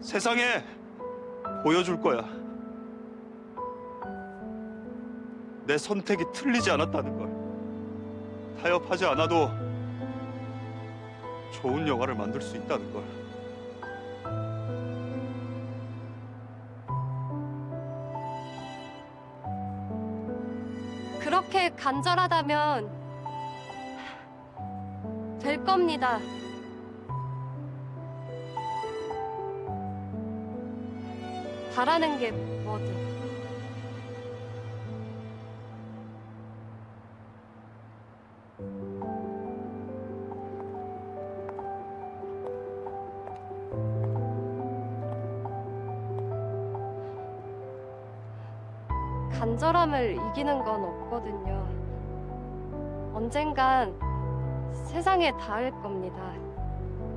세상에 보여줄 거야. 내 선택이 틀리지 않았다는 걸. 타협하지 않아도 좋은 영화를 만들 수 있다는 걸. 그렇게 간절하다면 될 겁니다. 바라는 게 뭐든. 간절함을 이기는 건 없거든요. 언젠간 세상에 닿을 겁니다.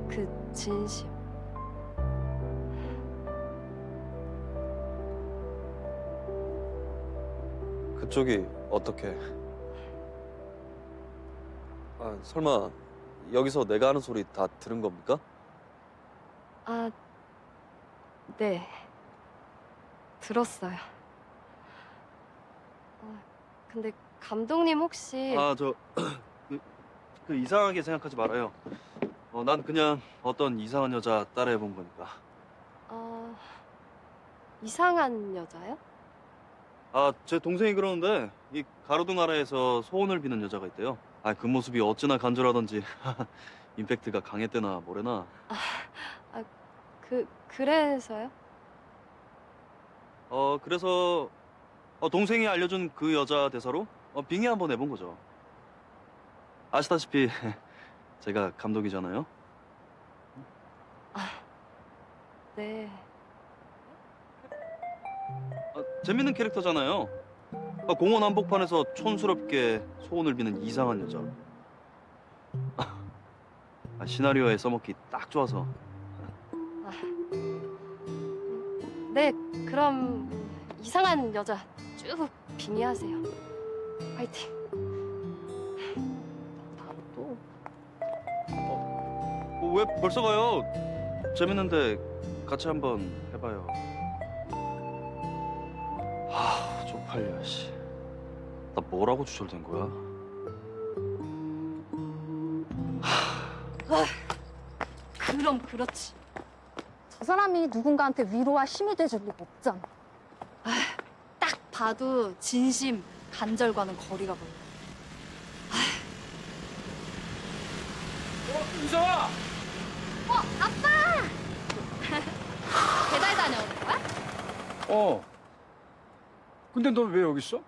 그 진심. 그쪽이 어떻게? 아, 설마 여기서 내가 하는 소리 다 들은 겁니까? 아, 네. 들었어요. 근데 감독님 혹시 그 이상하게 생각하지 말아요. 난 그냥 어떤 이상한 여자 따라해 본 거니까. 이상한 여자요? 제 동생이 그러는데 이 가로등 아래에서 소원을 비는 여자가 있대요. 그 모습이 어찌나 간절하던지 임팩트가 강했대나 뭐래나. 그래서요? 그래서 동생이 알려준 그 여자 대사로 빙의 한번 해본 거죠. 아시다시피 제가 감독이잖아요. 네. 재밌는 캐릭터잖아요. 공원 한복판에서 촌스럽게 소원을 비는 이상한 여자. 시나리오에 써먹기 딱 좋아서. 네, 그럼 이상한 여자 쭉 빙의하세요. 화이팅. 다음 또. 왜 벌써 가요? 재밌는데 같이 한번 해봐요. 쪽팔려, 씨. 나 뭐라고 주절된 거야? 그럼 그렇지. 저 사람이 누군가한테 위로와 힘이 돼줄 리가 없잖아. 딱 봐도 진심, 간절과는 거리가 멀어. 은서아! 배달 다녀오는 거야? 근데 너 왜 여기 있어?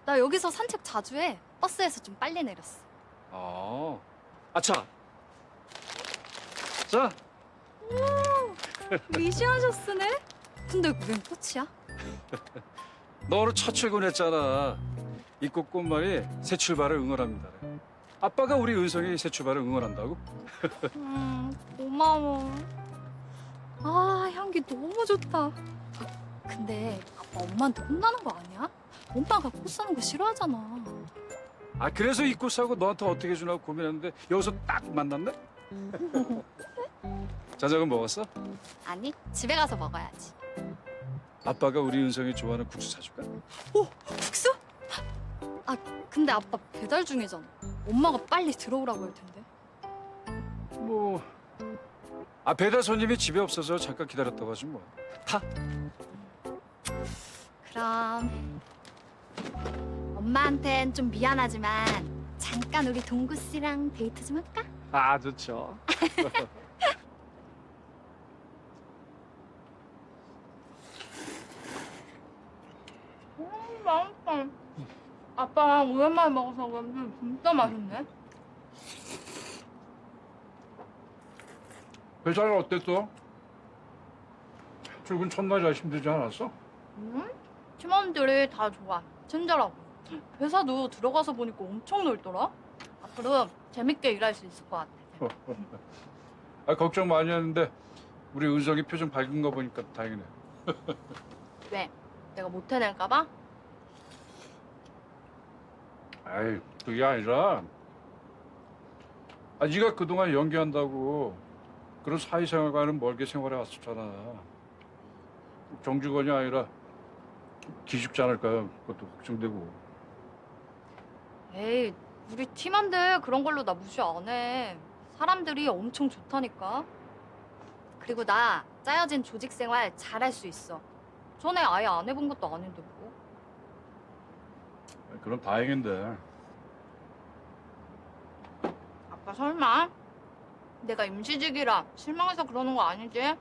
나 여기서 산책 자주 해. 버스에서 좀 빨리 내렸어. 아차. 자, 미시하셨으네? 근데 웬 꽃이야? 너 오늘 첫 출근했잖아. 이 꽃꽃말이 새 출발을 응원합니다. 아빠가 우리 은성이 새 출발을 응원한다고? 고마워. 향기 너무 좋다. 근데 아빠 엄마한테 혼나는 거 아니야? 엄마가 꽃 사는 거 싫어하잖아. 그래서 이 꽃 사고 너한테 어떻게 주려고 고민했는데 여기서 딱 만났네? 저녁은 먹었어? 아니, 집에 가서 먹어야지. 아빠가 우리 은성이 좋아하는 국수 사줄까? 국수? 근데 아빠 배달 중이잖아. 엄마가 빨리 들어오라고 할 텐데. 배달 손님이 집에 없어서 잠깐 기다렸다고 하지 뭐. 타. 그럼 엄마한텐 좀 미안하지만 잠깐 우리 동구 씨랑 데이트 좀 할까? 좋죠. 맛있다. 아빠랑 오랜만에 먹어서 그런지 진짜 맛있네. 회사는 어땠어? 출근 첫날이라 힘들지 않았어? 팀원들이 다 좋아. 친절하고. 회사도 들어가서 보니까 엄청 넓더라. 앞으로 재밌게 일할 수 있을 것 같아. 걱정 많이 했는데 우리 은성이 표정 밝은 거 보니까 다행이네. 왜? 내가 못 해낼까 봐? 그게 아니라 네가 그동안 연기한다고 그런 사회생활과는 멀게 생활해 왔었잖아. 정직원이 아니라 기죽지 않을까 그것도 걱정되고. 에이, 우리 팀한테 그런 걸로 나 무시 안 해. 사람들이 엄청 좋다니까. 그리고 나 짜여진 조직 생활 잘할 수 있어. 전에 아예 안 해본 것도 아닌데 뭐. 그럼 다행인데. 아빠 설마 내가 임시직이라 실망해서 그러는 거 아니지? 아,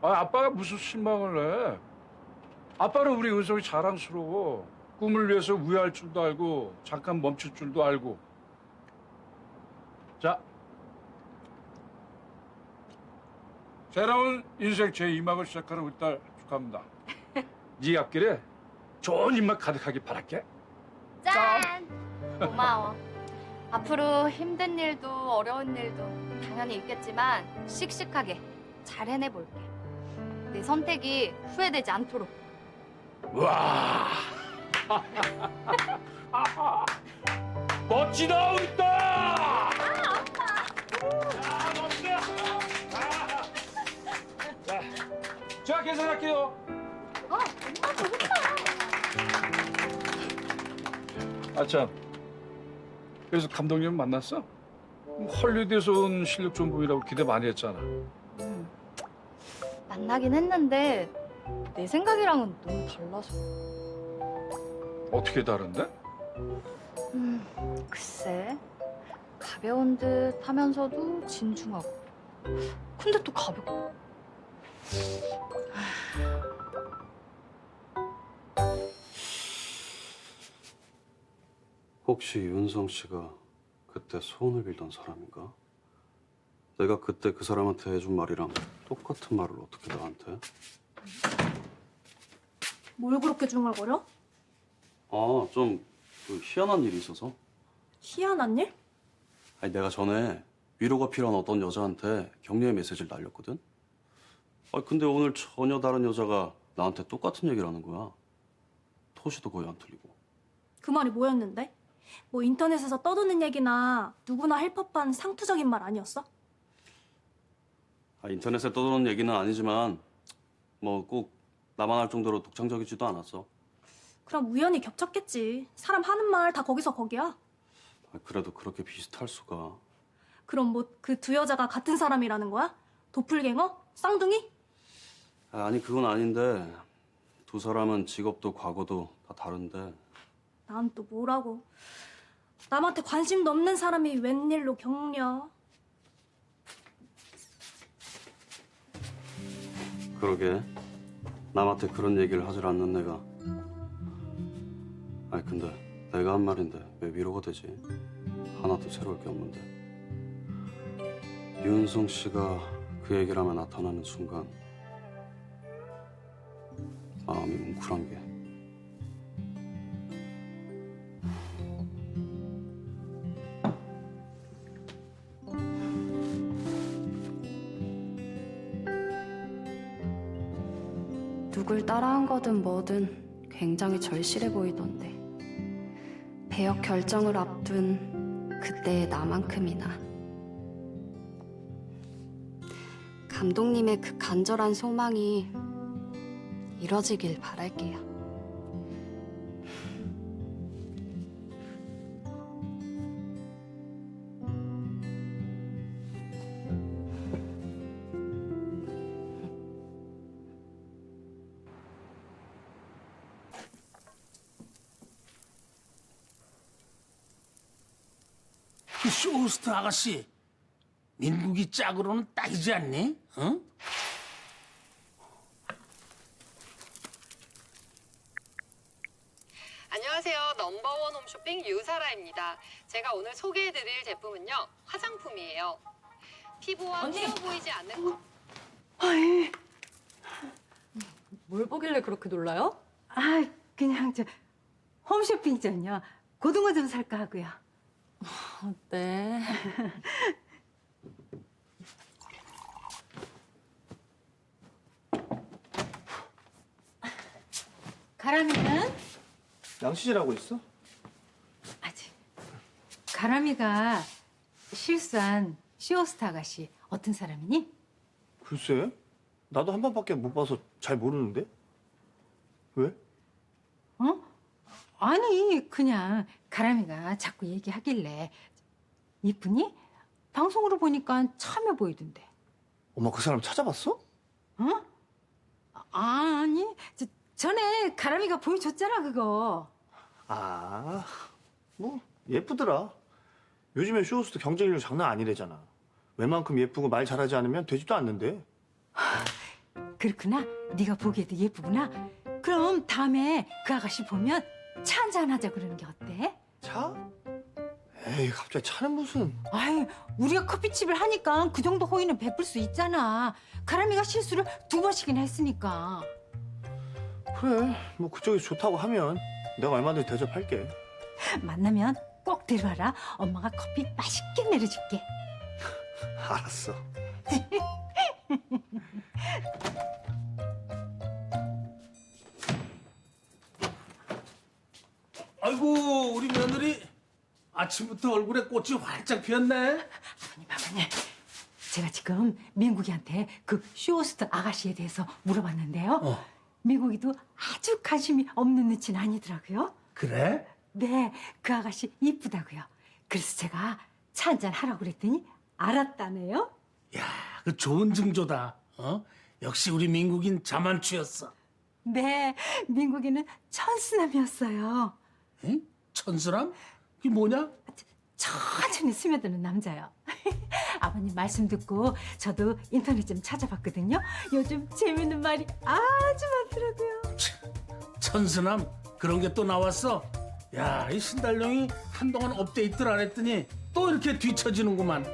아빠가 무슨 실망을 해? 아빠는 우리 은성이 자랑스러워. 꿈을 위해서 후회할 줄도 알고 잠깐 멈출 줄도 알고. 자, 새로운 인생 제2막을 시작하는 우리 딸 축하합니다. 네 앞길에 좋은 일만 가득하길 바랄게. 짠! 고마워. 앞으로 힘든 일도 어려운 일도 당연히 있겠지만 씩씩하게 잘 해내볼게. 내 선택이 후회되지 않도록. 와, 멋지다 우리 딸. 멋지다. 자, 제가 계산할게요. 엄마 배고파. 아참, 그래서 감독님 만났어? 헐리우드에서 온 실력 좋은 분이라고 기대 많이 했잖아. 만나긴 했는데 내 생각이랑은 너무 달라서. 어떻게 다른데? 글쎄. 가벼운 듯 하면서도 진중하고. 근데 또 가볍고. 혹시 윤성 씨가 그때 소원을 빌던 사람인가? 내가 그때 그 사람한테 해준 말이랑 똑같은 말을 어떻게 나한테? 뭘 그렇게 중얼거려? 아, 좀 희한한 일이 있어서. 희한한 일? 아니, 내가 전에 위로가 필요한 어떤 여자한테 격려의 메시지를 날렸거든? 아, 근데 오늘 전혀 다른 여자가 나한테 똑같은 얘기를 하는 거야. 토시도 거의 안 틀리고. 그 말이 뭐였는데? 뭐 인터넷에서 떠도는 얘기나 누구나 할 법한 상투적인 말 아니었어? 아, 인터넷에 떠도는 얘기는 아니지만 뭐 꼭 나만 할 정도로 독창적이지도 않았어. 그럼 우연히 겹쳤겠지. 사람 하는 말 다 거기서 거기야. 아, 그래도 그렇게 비슷할 수가. 그럼 뭐 그 두 여자가 같은 사람이라는 거야? 도플갱어? 쌍둥이? 아, 아니 그건 아닌데 두 사람은 직업도 과거도 다 다른데. 난 또 뭐라고. 남한테 관심도 없는 사람이 웬일로 격려. 그러게 남한테 그런 얘기를 하질 않는 내가. 아니 근데 내가 한 말인데 왜 위로가 되지? 하나도 새로울 게 없는데. 윤성 씨가 그 얘기를 하며 나타나는 순간 마음이 뭉클한 게. 누굴 따라한 거든 뭐든 굉장히 절실해 보이던데 배역 결정을 앞둔 그때의 나만큼이나 감독님의 그 간절한 소망이 이뤄지길 바랄게요. 그 쇼호스트 아가씨, 민국이 짝으로는 딱이지 않니? 어? 안녕하세요. 넘버원 홈쇼핑 유사라입니다. 제가 오늘 소개해드릴 제품은요. 화장품이에요. 피부와 언니! 튀어 보이지 않는 거. 뭘 보길래 그렇게 놀라요? 아, 그냥 홈쇼핑전요. 고등어 좀 살까 하고요. 네. 가람이는? 양치질하고 있어? 아직. 가람이가 실수한 쇼호스트 아가씨 어떤 사람이니? 글쎄, 나도 한 번밖에 못 봐서 잘 모르는데. 왜? 어? 아니, 그냥 가람이가 자꾸 얘기하길래. 이쁘니? 방송으로 보니까 참여 보이던데. 엄마 그 사람 찾아봤어? 어? 아니, 전에 가람이가 보여줬잖아, 그거. 아, 뭐 예쁘더라. 요즘에 쇼호스트 경쟁률 장난 아니래잖아. 웬만큼 예쁘고 말 잘하지 않으면 되지도 않는데. 그렇구나. 네가 보기에도 예쁘구나. 그럼 다음에 그 아가씨 보면 차 한잔 하자 그러는 게 어때? 차? 에이, 갑자기 차는 무슨. 아이, 우리가 커피집을 하니까 그 정도 호의는 베풀 수 있잖아. 가람이가 실수를 2번씩이나 했으니까. 그래, 뭐 그쪽이 좋다고 하면 내가 얼마든지 대접할게. 만나면 꼭 데려와라. 엄마가 커피 맛있게 내려줄게. 알았어. 아이고, 우리 며느리 아침부터 얼굴에 꽃이 활짝 피었네. 아버님, 제가 지금 민국이한테 그 쇼호스트 아가씨에 대해서 물어봤는데요. 민국이도 아주 관심이 없는 눈치는 아니더라고요. 그래? 네, 그 아가씨 이쁘다고요. 그래서 제가 차 한잔 하라고 그랬더니 알았다네요. 야, 그 좋은 징조다. 역시 우리 민국인 자만추였어. 네, 민국이는 천수남이었어요. 응? 천수람? 그게 뭐냐? 천천히 스며드는 남자요. 아버님 말씀 듣고 저도 인터넷 좀 찾아봤거든요. 요즘 재밌는 말이 아주 많더라고요. 천수남 그런 게 또 나왔어. 야, 이 신달룡이 한동안 업데이트를 안 했더니 또 이렇게 뒤처지는구만.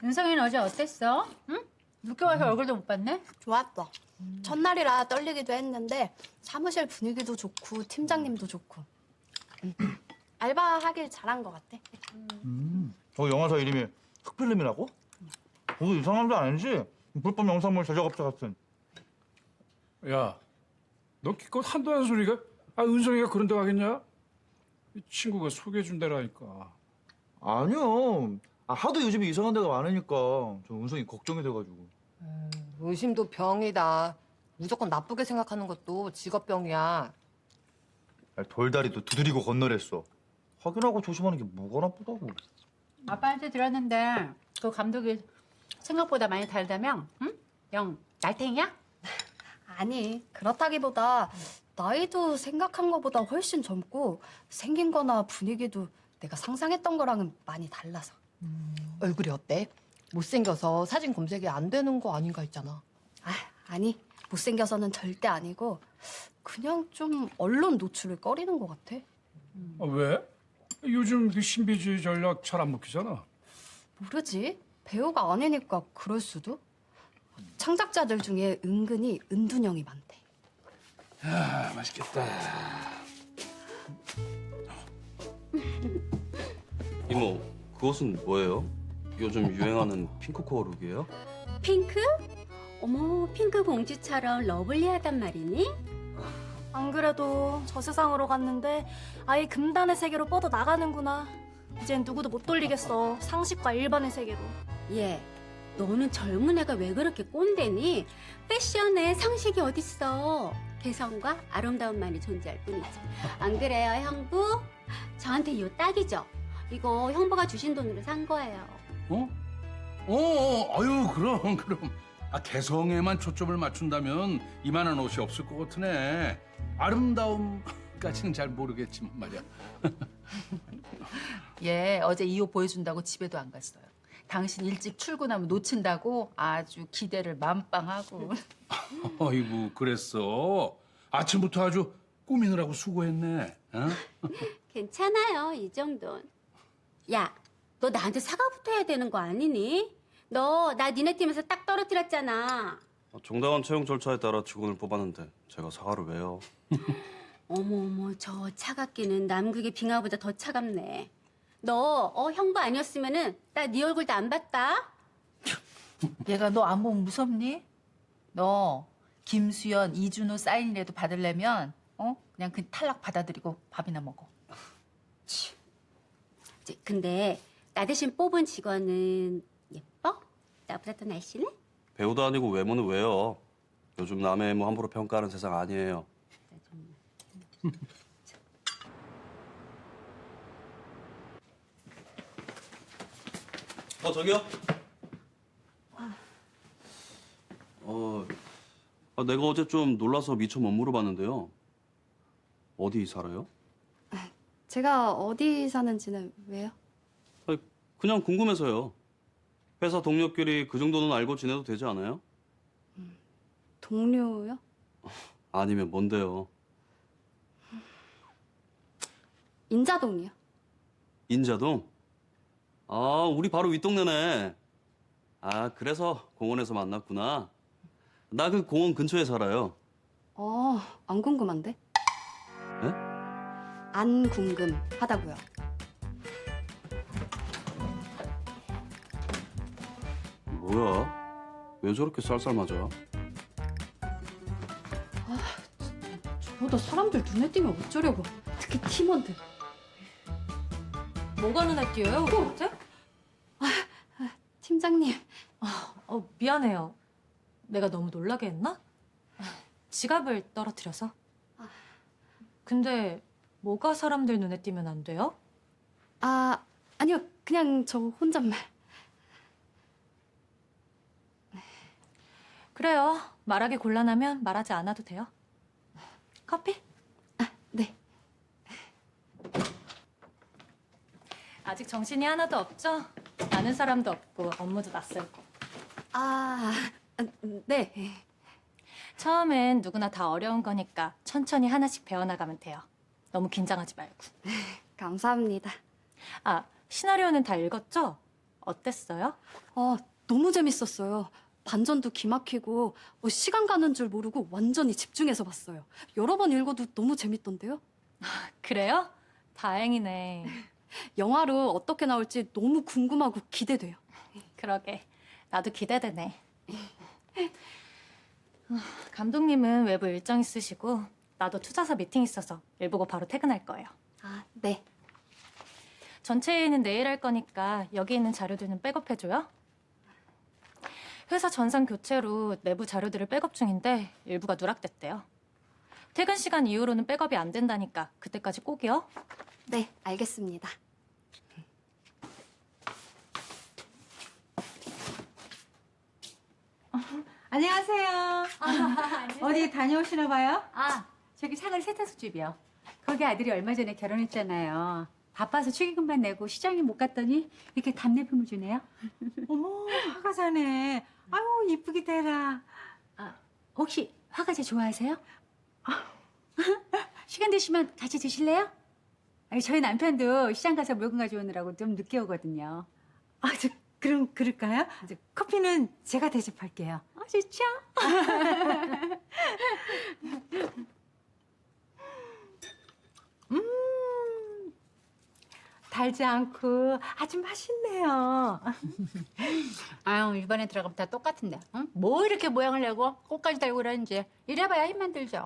윤성이는 어제 어땠어? 응? 늦게 와서 얼굴도 못 봤네? 좋았어. 첫날이라 떨리기도 했는데 사무실 분위기도 좋고 팀장님도 좋고 알바하길 잘한 것 같아. 영화사 이름이 흑필름이라고? 그거 이상한 게 아니지? 불법 영상물 제작업체 같은. 야, 너 기껏 한도한 소리가? 은성이가 그런 데 가겠냐? 이 친구가 소개해준 데라니까. 아니요. 하도 요즘에 이상한 데가 많으니까 저 은성이 걱정이 돼가지고. 의심도 병이다. 무조건 나쁘게 생각하는 것도 직업병이야. 돌다리도 두드리고 건너랬어. 확인하고 조심하는 게 뭐가 나쁘다고. 아빠한테 들었는데 그 감독이 생각보다 많이 달다며? 응? 영 날탱이야? 아니, 그렇다기보다 나이도 생각한 것보다 훨씬 젊고 생긴 거나 분위기도 내가 상상했던 거랑은 많이 달라서. 얼굴이 어때? 못생겨서 사진 검색이 안 되는 거 아닌가 했잖아. 아니, 못생겨서는 절대 아니고 그냥 좀 언론 노출을 꺼리는 것 같아. 왜? 요즘 그 신비주의 전략 잘 안 먹히잖아. 모르지? 배우가 아니니까 그럴 수도? 창작자들 중에 은근히 은둔형이 많대. 야, 맛있겠다. 이모, 그것은 뭐예요? 요즘 유행하는 핑크코어 룩이에요? 핑크? 어머, 핑크 공주처럼 러블리하단 말이니? 안 그래도 저 세상으로 갔는데 아예 금단의 세계로 뻗어 나가는구나. 이젠 누구도 못 돌리겠어. 상식과 일반의 세계로. 얘, 너는 젊은 애가 왜 그렇게 꼰대니? 패션에 상식이 어딨어. 개성과 아름다움만이 존재할 뿐이지. 안 그래요, 형부? 저한테 이거 딱이죠? 이거 형부가 주신 돈으로 산 거예요. 아유, 그럼. 개성에만 초점을 맞춘다면 이만한 옷이 없을 것 같으네. 아름다움까지는 잘 모르겠지만 말이야. 예, 어제 이 옷 보여준다고 집에도 안 갔어요. 당신 일찍 출근하면 놓친다고 아주 기대를 만빵하고. 아이고, 그랬어. 아침부터 아주 꾸미느라고 수고했네. 어? 괜찮아요, 이 정도는. 야, 너 나한테 사과부터 해야 되는 거 아니니? 너 나 니네 팀에서 딱 떨어뜨렸잖아. 정당한 채용 절차에 따라 직원을 뽑았는데 제가 사과를 왜요? 어머, 저 차갑기는 남극의 빙하보다 더 차갑네. 너 형부 아니었으면은 나 네 얼굴도 안 봤다. 얘가 너 안 보면 무섭니? 너 김수연, 이준호 사인이라도 받으려면 그냥 그 탈락 받아들이고 밥이나 먹어. 근데 나 대신 뽑은 직원은 예뻐? 나보다 더 날씬해? 배우도 아니고 외모는 왜요? 요즘 남의 외모 함부로 평가하는 세상 아니에요. 저기요. 내가 어제 좀 놀라서 미처 못 물어봤는데요. 어디 살아요? 제가 어디 사는지는 왜요? 그냥 궁금해서요. 회사 동료끼리 그 정도는 알고 지내도 되지 않아요? 동료요? 아니면 뭔데요? 인자동이요. 인자동? 아, 우리 바로 윗동네네. 아, 그래서 공원에서 만났구나. 나 그 공원 근처에 살아요. 안 궁금한데? 네? 안 궁금하다고요. 뭐야? 왜 저렇게 쌀쌀맞아? 저보다 사람들 눈에 띄면 어쩌려고. 특히 팀원들. 뭐가 눈에 띄어요, 우리한테? 팀장님. 미안해요. 내가 너무 놀라게 했나? 지갑을 떨어뜨려서. 근데 뭐가 사람들 눈에 띄면 안 돼요? 아니요. 그냥 저 혼잣말. 그래요. 말하기 곤란하면 말하지 않아도 돼요. 커피? 네. 아직 정신이 하나도 없죠? 아는 사람도 없고 업무도 낯설고. 네. 처음엔 누구나 다 어려운 거니까 천천히 하나씩 배워나가면 돼요. 너무 긴장하지 말고. 감사합니다. 시나리오는 다 읽었죠? 어땠어요? 너무 재밌었어요. 반전도 기막히고 시간 가는 줄 모르고 완전히 집중해서 봤어요. 여러 번 읽어도 너무 재밌던데요? 그래요? 다행이네. 영화로 어떻게 나올지 너무 궁금하고 기대돼요. 그러게. 나도 기대되네. 감독님은 외부 일정 있으시고 나도 투자사 미팅 있어서 일 보고 바로 퇴근할 거예요. 네. 전체 회의는 내일 할 거니까 여기 있는 자료들은 백업해줘요. 회사 전산 교체로 내부 자료들을 백업 중인데 일부가 누락됐대요. 퇴근 시간 이후로는 백업이 안 된다니까 그때까지 꼭이요. 네, 알겠습니다. 안녕하세요. 어디 다녀오시나 봐요? 저기 상을 세탁소집이요. 거기 아들이 얼마 전에 결혼했잖아요. 바빠서 축의금만 내고 시장에 못 갔더니 이렇게 답례품을 주네요. 어머, 화가자네. 아유, 이쁘게 대라. 혹시 화과자 좋아하세요? 시간 되시면 같이 드실래요? 저희 남편도 시장 가서 물건 가져오느라고 좀 늦게 오거든요. 그럼 그럴까요? 커피는 제가 대접할게요. 좋죠? 달지 않고 아주 맛있네요. 아유, 이번에 들어가면 다 똑같은데. 응? 뭐 이렇게 모양을 내고 꽃까지 달고 그러는지. 이래봐야 힘만 들죠.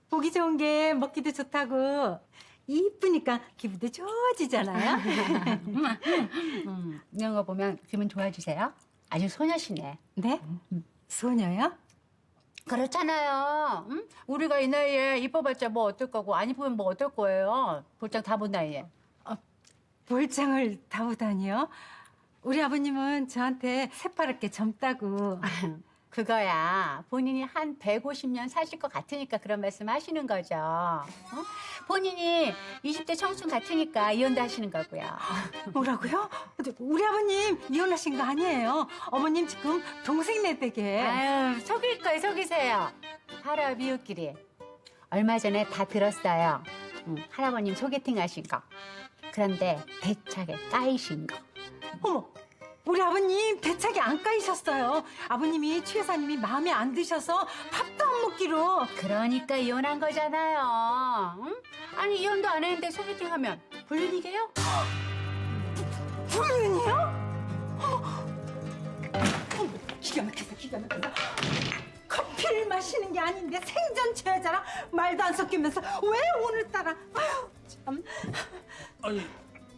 보기 좋은 게 먹기도 좋다고. 이쁘니까 기분도 좋아지잖아요. 이런 거 보면 기분 좋아지세요? 아주 소녀시네. 네? 소녀요? 그렇잖아요. 응? 우리가 이 나이에 이뻐봤자 뭐 어떨 거고 안 이쁘면 뭐 어떨 거예요. 볼장 다 본 나이에. 볼장을 다 보다니요? 우리 아버님은 저한테 새파랗게 젊다고. 그거야. 본인이 한 150년 사실 것 같으니까 그런 말씀 하시는 거죠. 어? 본인이 20대 청춘 같으니까 이혼도 하시는 거고요. 뭐라고요? 우리 아버님 이혼하신 거 아니에요. 어머님 지금 동생 내댁에. 아유, 속일 거예요, 속이세요. 하라 미웃끼리. 얼마 전에 다 들었어요. 할아버님 소개팅 하신 거. 그런데 대차게 까이신 거. 어머, 우리 아버님 대차게 안 까이셨어요. 아버님이 최 여사님이 마음에 안 드셔서 밥도 안 먹기로. 그러니까 이혼한 거잖아요. 응? 아니 이혼도 안 했는데 소개팅 하면 불륜이게요? 불륜이요? 기가 막혔어, 기가 막혔어. 커피를 마시는 게 아닌데 생전 최여자랑 말도 안 섞이면서 왜 오늘따라. 아유, 참. 아니,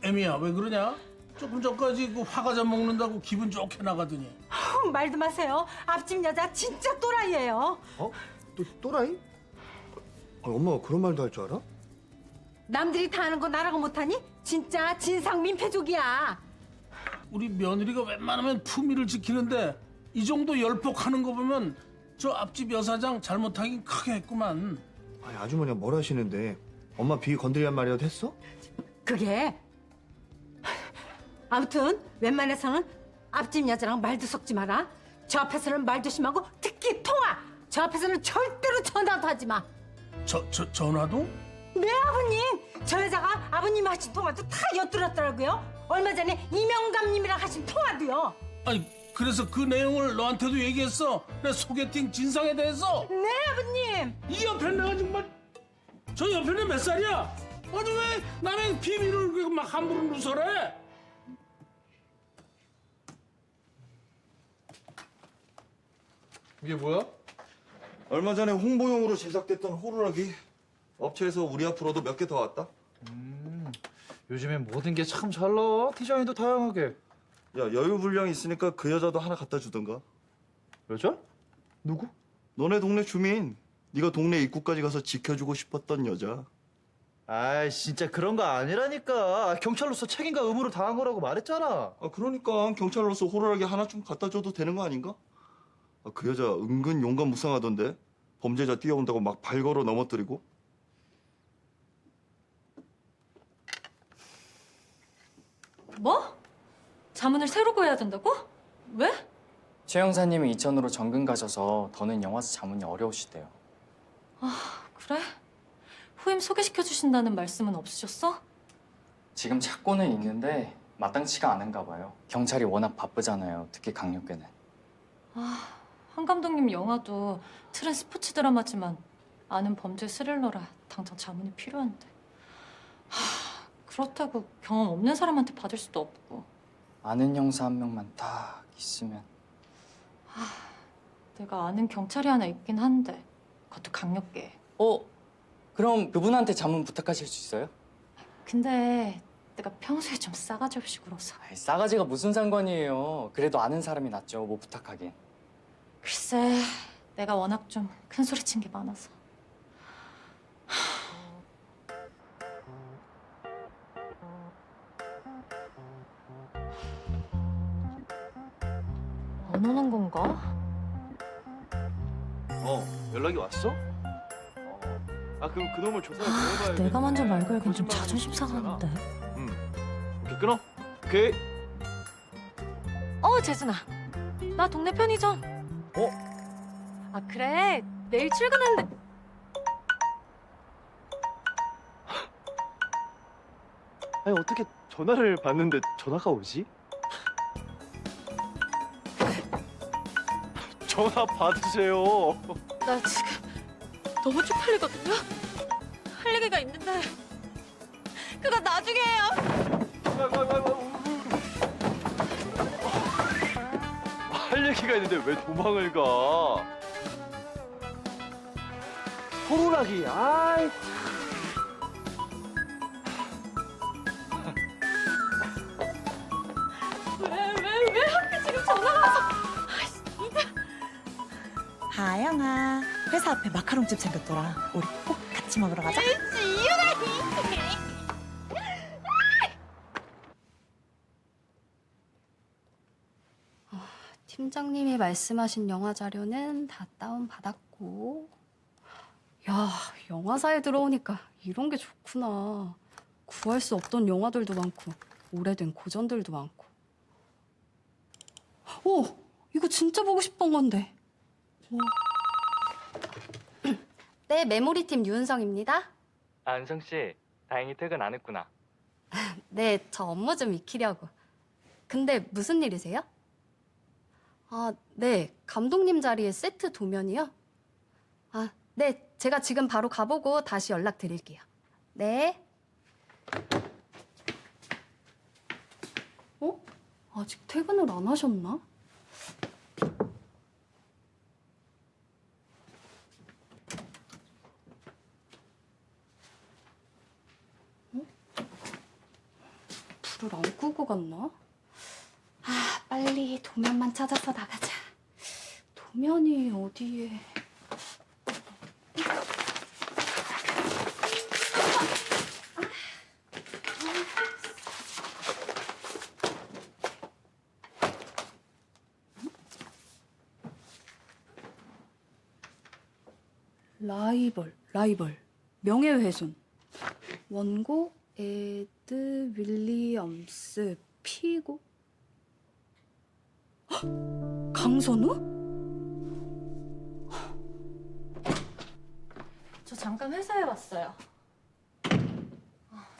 애미야 왜 그러냐? 조금 전까지 그 화과자 먹는다고 기분 좋게 나가더니. 말도 마세요. 앞집 여자 진짜 또라이예요. 어? 또라이? 엄마가 그런 말도 할 줄 알아? 남들이 다 하는 거 나라고 못하니? 진짜 진상 민폐족이야. 우리 며느리가 웬만하면 품위를 지키는데 이 정도 열폭하는 거 보면 저 앞집 여사장 잘못하긴 크게 했구만. 아니, 아주머니가 뭘 하시는데 엄마 비위 건드리란 말이라도 했어? 그게 아무튼 웬만해서는 앞집 여자랑 말도 섞지 마라. 저 앞에서는 말 조심하고 특히 통화. 저 앞에서는 절대로 전화도 하지 마. 전화도? 네 아버님. 저 여자가 아버님 하신 통화도 다 엿들었더라고요. 얼마 전에 이명감님이랑 하신 통화도요. 아니 그래서 그 내용을 너한테도 얘기했어? 내 소개팅 진상에 대해서? 네 아버님. 이 옆에 내가 정말 저 옆에는 몇 살이야? 아니 왜 남의 비밀을 그렇게 막 함부로 누설해? 이게 뭐야? 얼마 전에 홍보용으로 제작됐던 호루라기. 업체에서 우리 앞으로도 몇 개 더 왔다. 요즘엔 모든 게 참 잘 나와. 디자인도 다양하게. 야, 여유 분량이 있으니까 그 여자도 하나 갖다 주던가. 여자? 누구? 너네 동네 주민. 네가 동네 입구까지 가서 지켜주고 싶었던 여자. 아이 진짜 그런 거 아니라니까. 경찰로서 책임과 의무를 다한 거라고 말했잖아. 그러니까 경찰로서 호루라기 하나 좀 갖다 줘도 되는 거 아닌가? 그 여자 은근 용감무쌍하던데. 범죄자 뛰어온다고 막 발 걸어 넘어뜨리고. 뭐? 자문을 새로 구해야 된다고? 왜? 최 형사님이 이천으로 정근 가셔서 더는 영화사 자문이 어려우시대요. 그래? 후임 소개시켜 주신다는 말씀은 없으셨어? 지금 찾고는 있는데 마땅치가 않은가 봐요. 경찰이 워낙 바쁘잖아요. 특히 강력계는. 한 감독님 영화도 틀은 스포츠 드라마지만 아는 범죄 스릴러라 당장 자문이 필요한데. 그렇다고 경험 없는 사람한테 받을 수도 없고. 아는 형사 한 명만 딱 있으면. 내가 아는 경찰이 하나 있긴 한데 그것도 강력계. 그럼 그분한테 자문 부탁하실 수 있어요? 근데 내가 평소에 좀 싸가지 없이 굴어서. 싸가지가 무슨 상관이에요. 그래도 아는 사람이 낫죠. 뭐 부탁하긴. 글쎄, 내가 워낙 좀 큰 소리 친 게 많아서. 안 오는 건가? 연락이 왔어? 그럼 그놈을 조사를 더 해봐야 돼. 내가 먼저 말 걸긴 좀 자존심 상하는데. 오케이, 끊어. 오케이. 재준아. 나 동네 편의점. 그래. 내일 출근하는데. 아니, 어떻게 전화를 받는데 전화가 오지? 전화 받으세요. 나 지금 너무 쪽팔리거든요. 할 얘기가 있는데 그거 나중에 해요. 할 얘기가 있는데 왜 도망을 가? 호루라기. 아이. 왜 하필 지금 전화가 와서. 하영아, 회사 앞에 마카롱집 생겼더라. 우리 꼭 같이 먹으러 가자. 팀장님이 말씀하신 영화 자료는 다 다운받았고. 야, 영화사에 들어오니까 이런 게 좋구나. 구할 수 없던 영화들도 많고 오래된 고전들도 많고. 이거 진짜 보고 싶던 건데. 네, 메모리팀 유은성입니다. 은성 씨, 다행히 퇴근 안 했구나. 네, 저 업무 좀 익히려고. 근데 무슨 일이세요? 네, 감독님 자리에 세트 도면이요? 네, 제가 지금 바로 가보고 다시 연락드릴게요. 네. 아직 퇴근을 안 하셨나? 것 같나? 아, 빨리 도면만 찾아서 나가자. 도면이 어디에... 라이벌, 명예훼손. 원고 에드 윌리엄스, 피고 헉! 강선우? 저 잠깐 회사에 왔어요.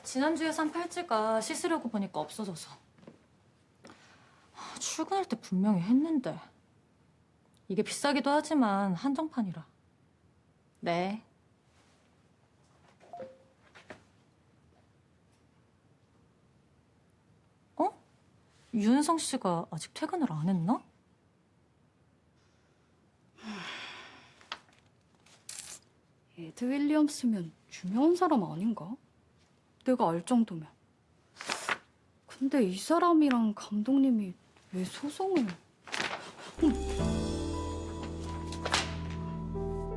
지난주에 산 팔찌가 씻으려고 보니까 없어져서. 출근할 때 분명히 했는데. 이게 비싸기도 하지만 한정판이라. 네. 어? 유은성 씨가 아직 퇴근을 안 했나? 에드 윌리엄스면 유명한 사람 아닌가? 내가 알 정도면. 근데 이 사람이랑 감독님이 왜 소송을...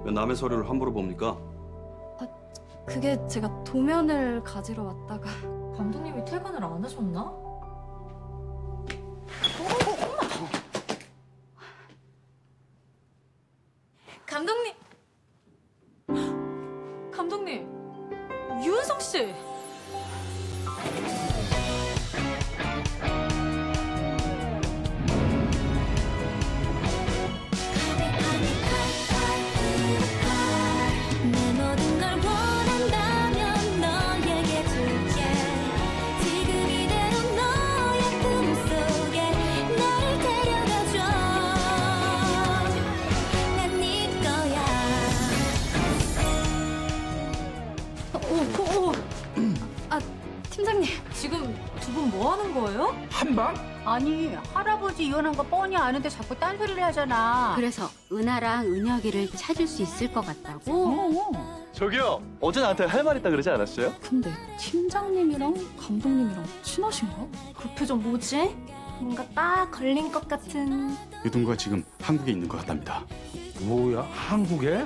왜 남의 서류를 함부로 봅니까? 그게 제가 도면을 가지러 왔다가... 감독님이 퇴근을 안 하셨나? 감독님! 감독님! 유은성 씨! 내 모든 걸 원한다면 너에게 줄게. 지금 이대로 너의 꿈속에 나를 데려가줘. 난 네 거야. 아, 팀장님. 지금 두 분 뭐 하는 거예요? 한방? 아니 할아버지 이혼한 거 뻔히 아는데 자꾸 딴소리를 하잖아. 그래서 은하랑 은혁이를 찾을 수 있을 것 같다고? 저기요, 어제 나한테 할 말 있다 그러지 않았어요? 근데 팀장님이랑 감독님이랑 친하신가? 그 표정 뭐지? 뭔가 딱 걸린 것 같은... 유동과 지금 한국에 있는 것 같답니다. 뭐야, 한국에?